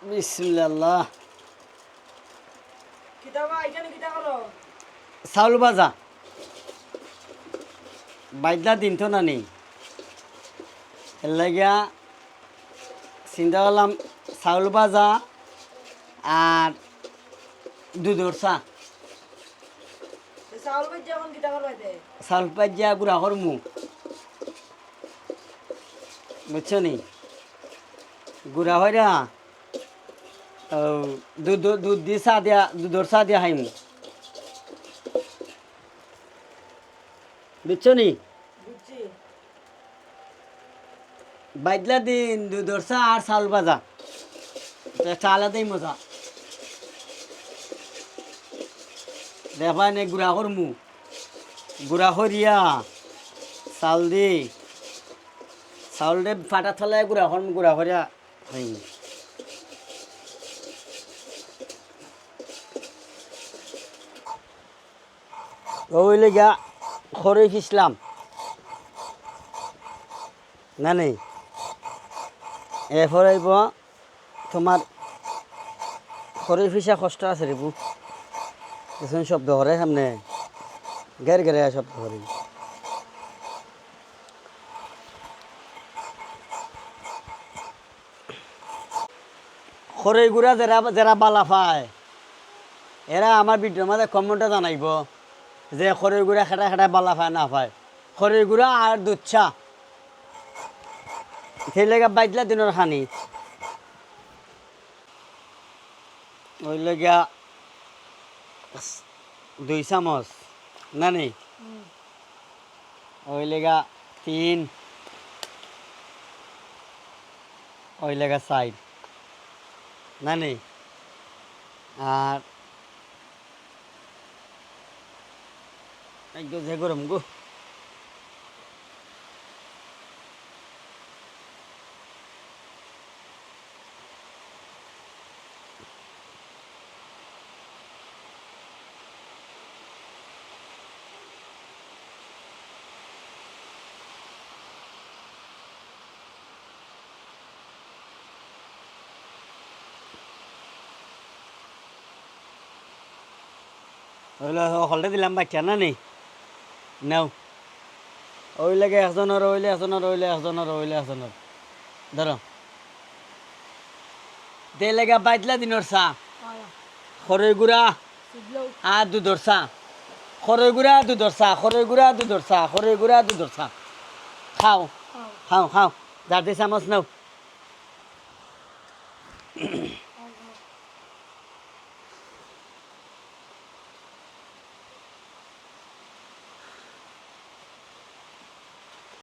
বিসমিল্লাহ। কিতাবা এখানে কিতা করো? চাউল ভাজা বাইদলা দিন তো না নেই, এর লাগিয়া চিন্তা করলাম চাউল ভাজা আর দুধর চা। চাউল ভাজি এখন কিতা করবাইতে? চাউল পাইয়া গুড়া করমু, বুঝছো নি? গুড়া হইরা দুধ দুধ দিয়ে চা দিয়া, দুধর চা দিয়া খাইমু, বুঝছো নি? বুঝছি। বাইদলা দিন দুধর চা আর চাউল ভাজা, চা আলাদাই মজা। দেখা নে গুড়া করমু, গুড়া করিয়া চাউল দি, চাউল দে ফাটা থলে গুড়া করমু, গুড়া করিয়া খাইমু। ওইলে গা খরই খিসলাম না নেই, এরপর আইব তোমার খরই ফিসা কষ্ট আছে রে বু, কিছু শব্দ করে সামনে গের গেরে শব্দ করে। খরই গুড়া যারা যারা বালা পায় এরা আমার ভিডিওর মাঝে কমেন্টে জানাইব যে খরই গুড়া খেটা খেটা বালা পায় না পায়। খরই গুড়া আর দুধ চা সেই লেগে বাইদলা দিনের খানি, ওই লেগা 2 চামচ না নেই, ওই লেগা 3, ওই লেগা 4 না নেই। আর একদম যে গরম গো, ওইলে হলটা দিলাম বাচ্চা না নেই নাও, ওই লেগে একজনের ওইলে একজনের ওইলে একজনের ওইলে একজনের ধরো দে লেগা বাইদলা দিনের চা, খরই গুড়া আর দুধর চা, খরই গুড়া দুধর চা, খরই গুড়া দুধর চা, খরই গুড়া দুধর চা। খাও খাও খাও, 4 চামচ নাও।